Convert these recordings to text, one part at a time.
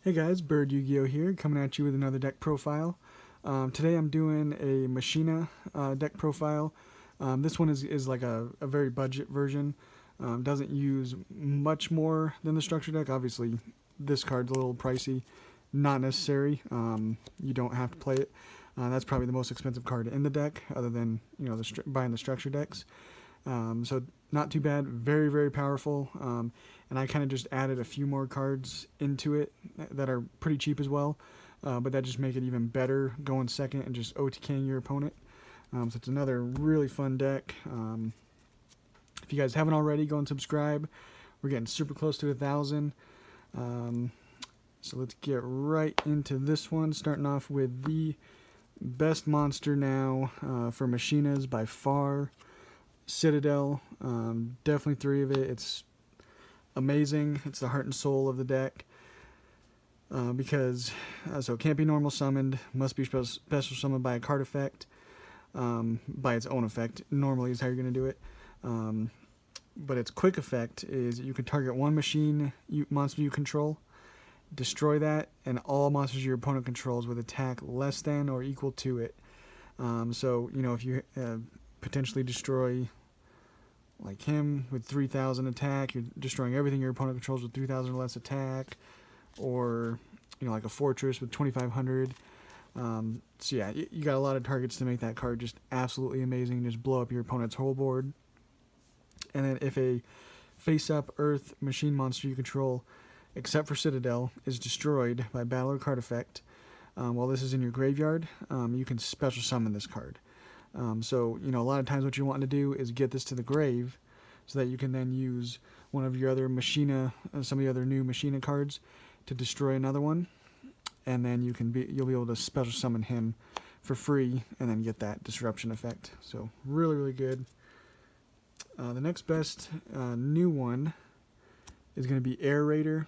Hey guys, Bird Yu-Gi-Oh here, coming at you with another deck profile. Today I'm doing a Machina deck profile. This one is like a very budget version. Doesn't use much more than the structure deck. Obviously, this card's a little pricey. Not necessary. You don't have to play it. That's probably the most expensive card in the deck, other than buying the structure decks. So not too bad. Very, very powerful. And I kind of just added a few more cards into it that are pretty cheap as well. But that just make it even better going second and just OTKing your opponent. So it's another really fun deck. If you guys haven't already, go and subscribe. We're getting super close to 1,000. So let's get right into this one, starting off with the best monster now for Machinas by far, Citadel. Definitely 3 of it. It's amazing. It's the heart and soul of the deck. Because so it can't be normal summoned, must be special summoned by a card effect, by its own effect. Normally is how you're going to do it. But its quick effect is you can target one monster you control, destroy that, and all monsters your opponent controls with attack less than or equal to it. So if you potentially destroy like him with 3,000 attack, you're destroying everything your opponent controls with 3,000 or less attack, or like a fortress with 2,500. So yeah, you got a lot of targets to make that card just absolutely amazing. Just blow up your opponent's whole board. And then if a face-up Earth machine monster you control, except for Citadel, is destroyed by battle or card effect, while this is in your graveyard, you can special summon this card. So a lot of times what you want to do is get this to the grave, so that you can then use one of your other Machina, some of the other new Machina cards, to destroy another one, and then you'll be able to special summon him for free, and then get that disruption effect. So really, really good. The next best new one is going to be Air Raider.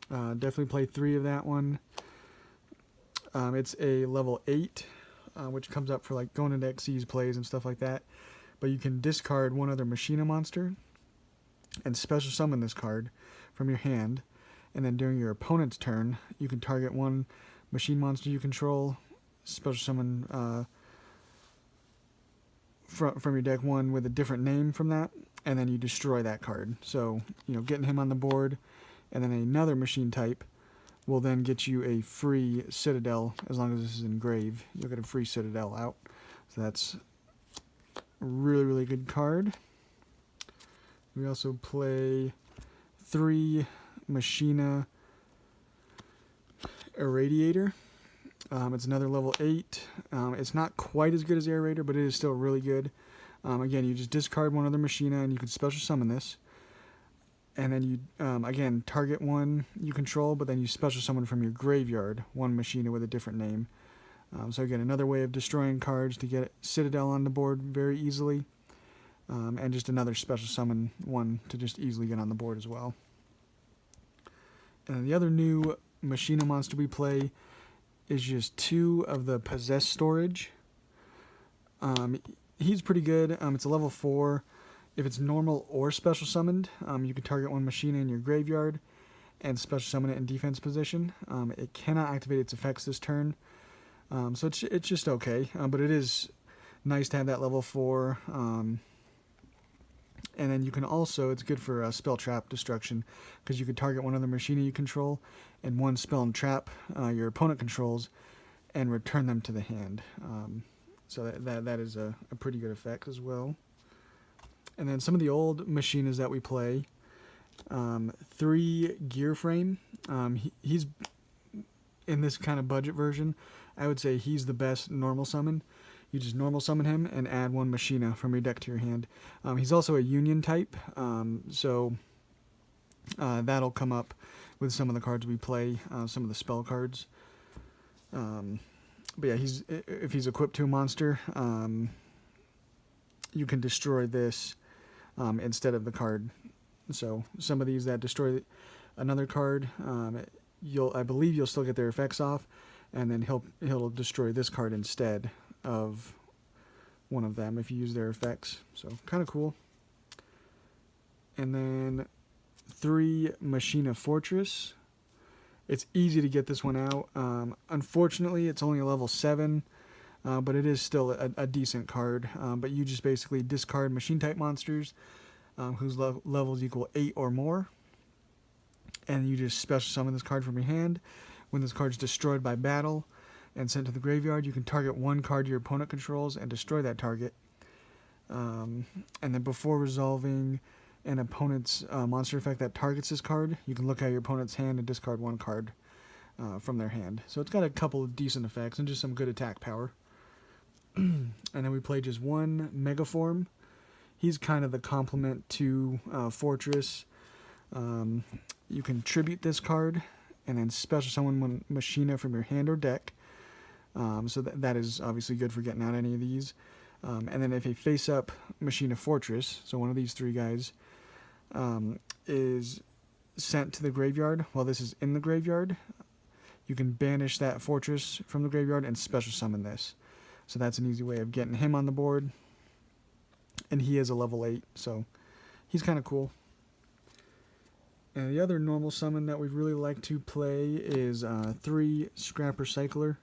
Definitely play 3 of that one. It's a level 8, which comes up for like going into Xyz plays and stuff like that. But you can discard one other Machina monster and special summon this card from your hand. And then during your opponent's turn, you can target one machine monster you control, special summon from your deck one with a different name from that, and then you destroy that card. So, getting him on the board, and then another machine type will then get you a free Citadel. As long as this is in grave, you'll get a free Citadel out. So that's a really, really good card. We also play 3 Machina Irradiator. It's another level 8. It's not quite as good as Air Raider, but it is still really good. Again, you just discard one other Machina, and you can special summon this. And then you, again, target one you control, but then you special summon from your graveyard one Machina with a different name. So again, another way of destroying cards to get Citadel on the board very easily. And just another special summon one to just easily get on the board as well. And the other new Machina monster we play is just 2 of the Possess Storage. He's pretty good. It's a level 4. If it's normal or special summoned, you can target one Machina in your graveyard and special summon it in defense position. It cannot activate its effects this turn, so it's just okay. But it is nice to have that level 4. And then you can also, it's good for spell trap destruction, because you can target one other Machina you control and one spell and trap your opponent controls and return them to the hand. So that is a pretty good effect as well. And then some of the old Machinas that we play, 3 Gear Frame. He's in this kind of budget version. I would say he's the best normal summon. You just normal summon him and add one Machina from your deck to your hand. He's also a union type, so that'll come up with some of the cards we play, some of the spell cards. But yeah, if he's equipped to a monster, you can destroy this instead of the card. So some of these that destroy another card, I believe you'll still get their effects off, and then he'll destroy this card instead of one of them if you use their effects. So kind of cool. And then 3 Machina Fortress. It's easy to get this one out. Unfortunately, it's only a level 7, but it is still a decent card. But you just basically discard machine type monsters whose levels equal 8 or more, and you just special summon this card from your hand. When this card is destroyed by battle and sent to the graveyard, you can target one card your opponent controls and destroy that target. And then before resolving an opponent's monster effect that targets this card, you can look at your opponent's hand and discard one card from their hand. So it's got a couple of decent effects and just some good attack power. And then we play just one Megaform. He's kind of the complement to Fortress. You can tribute this card and then special summon Machina from your hand or deck. So that is obviously good for getting out any of these. And then if a face-up Machina Fortress, so one of these three guys, is sent to the graveyard while this is in the graveyard, you can banish that fortress from the graveyard and special summon this. So that's an easy way of getting him on the board. And he is a level 8, so he's kind of cool. And the other normal summon that we really like to play is 3 Scrap Recycler.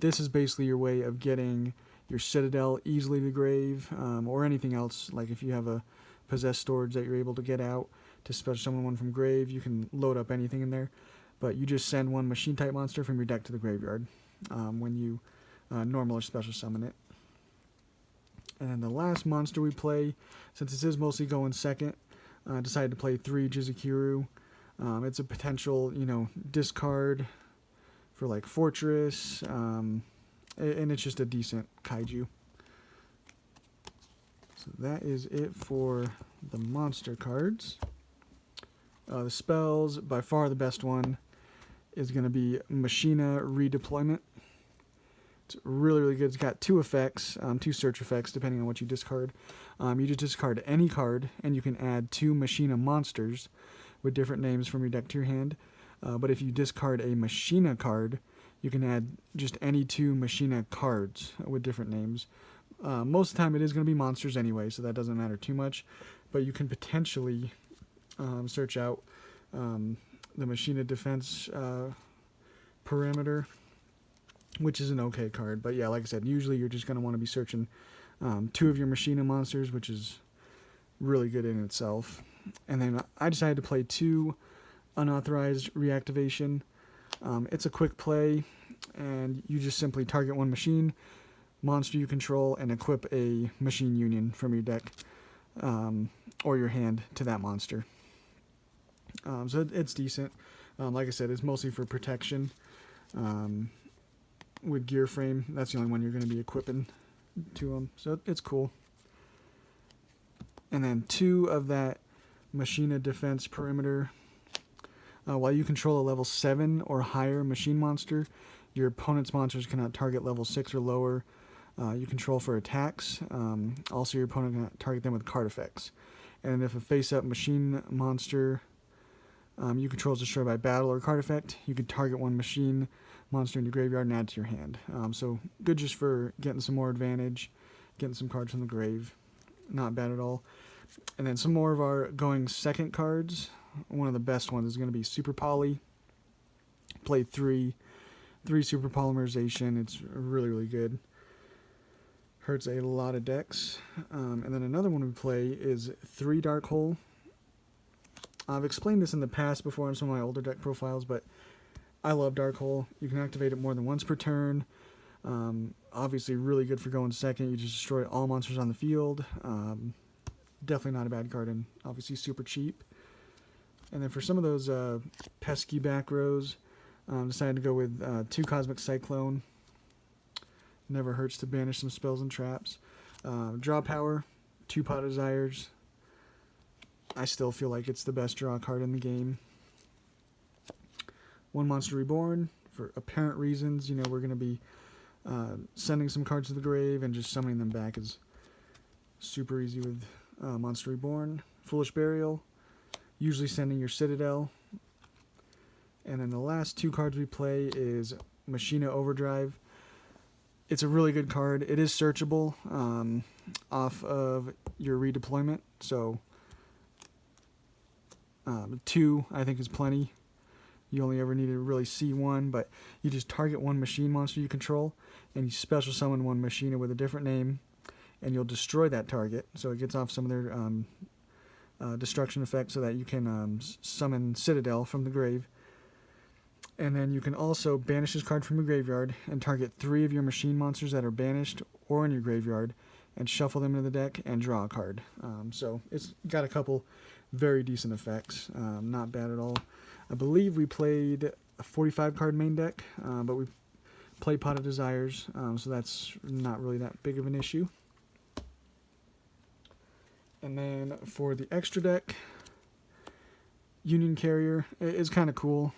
This is basically your way of getting your Citadel easily to grave, or anything else. Like if you have a possessed storage that you're able to get out to special summon one from grave, you can load up anything in there. But you just send one machine type monster from your deck to the graveyard when you normal or special summon it. And then the last monster we play, since this is mostly going second, decided to play 3 Jizukiru. It's a potential, discard for like Fortress, and it's just a decent kaiju. So that is it for the monster cards. The spells, by far the best one is going to be Machina Redeployment. It's really, really good. It's got 2 effects, 2 search effects, depending on what you discard. You just discard any card, and you can add 2 Machina monsters with different names from your deck to your hand. But if you discard a Machina card, you can add just any 2 Machina cards with different names. Most of the time it is going to be monsters anyway, so that doesn't matter too much. But you can potentially search out the Machina Defense Perimeter, which is an okay card. But yeah, like I said, usually you're just going to want to be searching 2 of your Machina monsters, which is really good in itself. And then I decided to play 2 Unauthorized Reactivation. It's a quick play, and you just simply target one machine, monster you control, and equip a Machine Union from your deck or your hand to that monster. So it's decent. Like I said, it's mostly for protection. With Gear Frame, that's the only one you're going to be equipping to them, so it's cool. And then 2 of that Machina Defense Perimeter. While you control a level 7 or higher machine monster, your opponent's monsters cannot target level 6 or lower. You control for attacks. Also, your opponent cannot target them with card effects. And if a face-up machine monster you control is destroyed by battle or card effect, you can target one machine monster in your graveyard and add to your hand. So good just for getting some more advantage, getting some cards from the grave. Not bad at all. And then some more of our going second cards. One of the best ones is going to be Super Poly. Play 3 Super Polymerization. It's really, really good. Hurts a lot of decks. And then another one we play is 3 Dark Hole. I've explained this in the past before on some of my older deck profiles, but I love Dark Hole. You can activate it more than once per turn. Obviously really good for going second. You just destroy all monsters on the field. Definitely not a bad card, and obviously super cheap. And then for some of those pesky back rows, decided to go with 2 Cosmic Cyclone. Never hurts to banish some spells and traps. Draw power, 2 Pot of Desires. I still feel like it's the best draw card in the game. 1 Monster Reborn. For apparent reasons, we're going to be sending some cards to the grave, and just summoning them back is super easy with Monster Reborn. Foolish Burial. Usually sending your Citadel. And then the last 2 cards we play is Machina Overdrive. It's a really good card. It is searchable off of your redeployment, so 2 I think is plenty You only ever need to really see one, but you just target one machine monster you control, and you special summon one Machina with a different name, and you'll destroy that target. So it gets off some of their destruction effects so that you can summon Citadel from the grave. And then you can also banish this card from your graveyard and target 3 of your machine monsters that are banished or in your graveyard and shuffle them into the deck and draw a card. So it's got a couple very decent effects. Not bad at all. I believe we played a 45 card main deck, but we played Pot of Desires, so that's not really that big of an issue. And then for the extra deck, Union Carrier is kind of cool.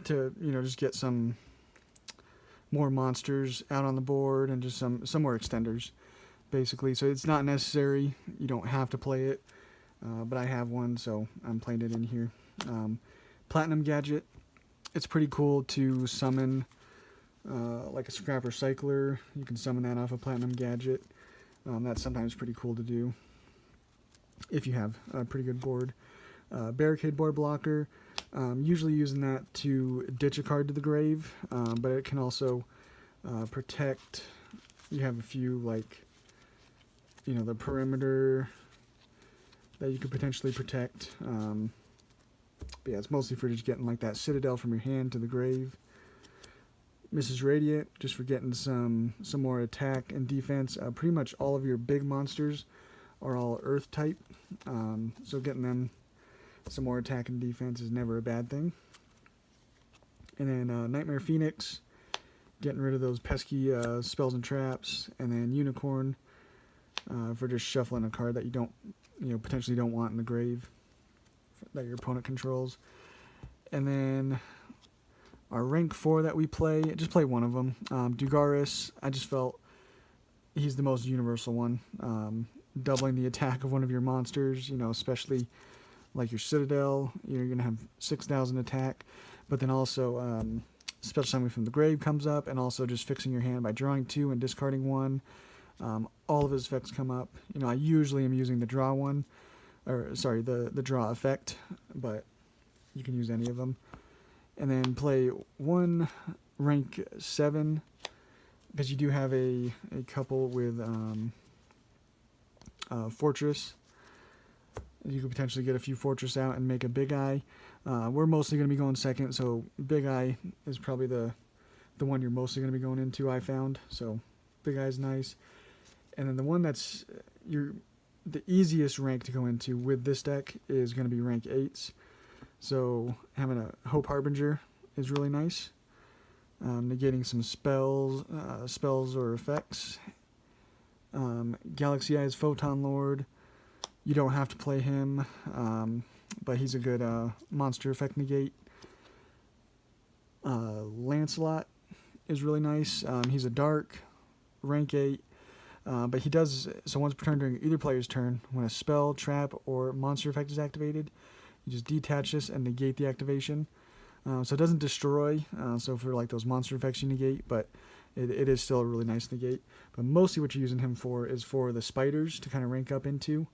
To just get some more monsters out on the board and just some more extenders, basically. So it's not necessary. You don't have to play it, but I have one, so I'm playing it in here. Platinum Gadget. It's pretty cool to summon like a Scrap Recycler. You can summon that off a Platinum Gadget. That's sometimes pretty cool to do if you have a pretty good board. Barricade Board Blocker. Usually using that to ditch a card to the grave, but it can also protect. You have a few, like, the perimeter that you could potentially protect. But yeah, it's mostly for just getting like that Citadel from your hand to the grave. Mrs. Radiant, just for getting some more attack and defense. Pretty much all of your big monsters are all Earth type, so getting them some more attack and defense is never a bad thing. And then Nightmare Phoenix, getting rid of those pesky spells and traps. And then Unicorn, for just shuffling a card that you don't, potentially don't want in the grave that your opponent controls. And then our rank 4 that we play, just play one of them. Dugaris, I just felt he's the most universal one. Doubling the attack of one of your monsters, especially like your Citadel, you're going to have 6,000 attack, but then also special summon from the grave comes up, and also just fixing your hand by drawing 2 and discarding 1. All of his effects come up. I usually am using the draw one, or sorry, the draw effect, but you can use any of them. And then play one rank 7, because you do have a couple with Fortress. You could potentially get a few Fortress out and make a Big Eye. We're mostly going to be going second, so Big Eye is probably the one you're mostly going to be going into, I found. So Big Eye's nice. And then the one that's the easiest rank to go into with this deck is going to be rank 8s. So having a Hope Harbinger is really nice. Negating some spells or effects. Galaxy Eye's Photon Lord. You don't have to play him, but he's a good monster effect negate. Lancelot is really nice. He's a dark, rank 8, but he does, so once per turn during either player's turn, when a spell, trap, or monster effect is activated, you just detach this and negate the activation. So it doesn't destroy, so for like those monster effects you negate, but it is still a really nice negate. But mostly what you're using him for is for the spiders to kind of rank up into.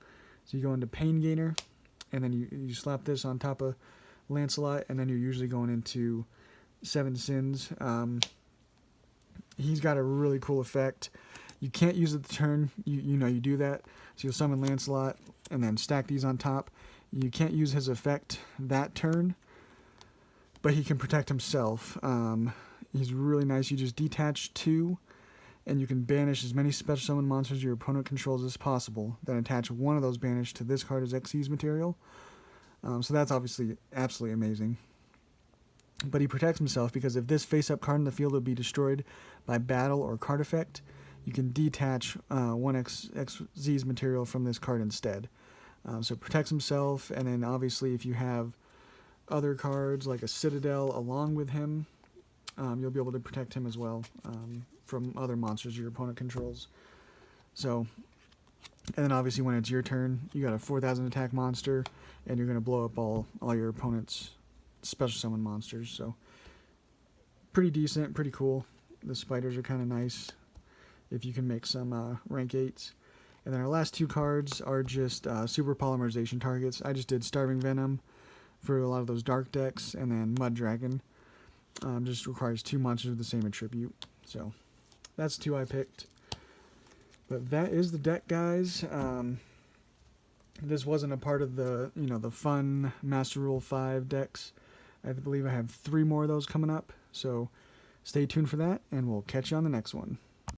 So you go into Pain Gainer, and then you slap this on top of Lancelot, and then you're usually going into Seven Sins. He's got a really cool effect. You can't use it the turn you do that. So you'll summon Lancelot, and then stack these on top. You can't use his effect that turn, but he can protect himself. He's really nice. You just detach 2, and you can banish as many special summon monsters your opponent controls as possible. Then attach one of those banished to this card as Xyz material. So that's obviously absolutely amazing. But he protects himself because if this face-up card in the field would be destroyed by battle or card effect, you can detach one Xyz material from this card instead. So it protects himself, and then obviously if you have other cards like a Citadel along with him, you'll be able to protect him as well from other monsters your opponent controls. So, and then obviously when it's your turn, you got a 4,000 attack monster, and you're going to blow up all your opponent's special summon monsters. So, pretty decent, pretty cool. The spiders are kind of nice if you can make some rank 8s. And then our last 2 cards are just super polymerization targets. I just did Starving Venom, for a lot of those dark decks, and then Mud Dragon just requires 2 monsters with the same attribute. So that's 2 I picked. But that is the deck, guys. This wasn't a part of the, the fun Master Rule 5 decks. I believe I have 3 more of those coming up. So stay tuned for that, and we'll catch you on the next one.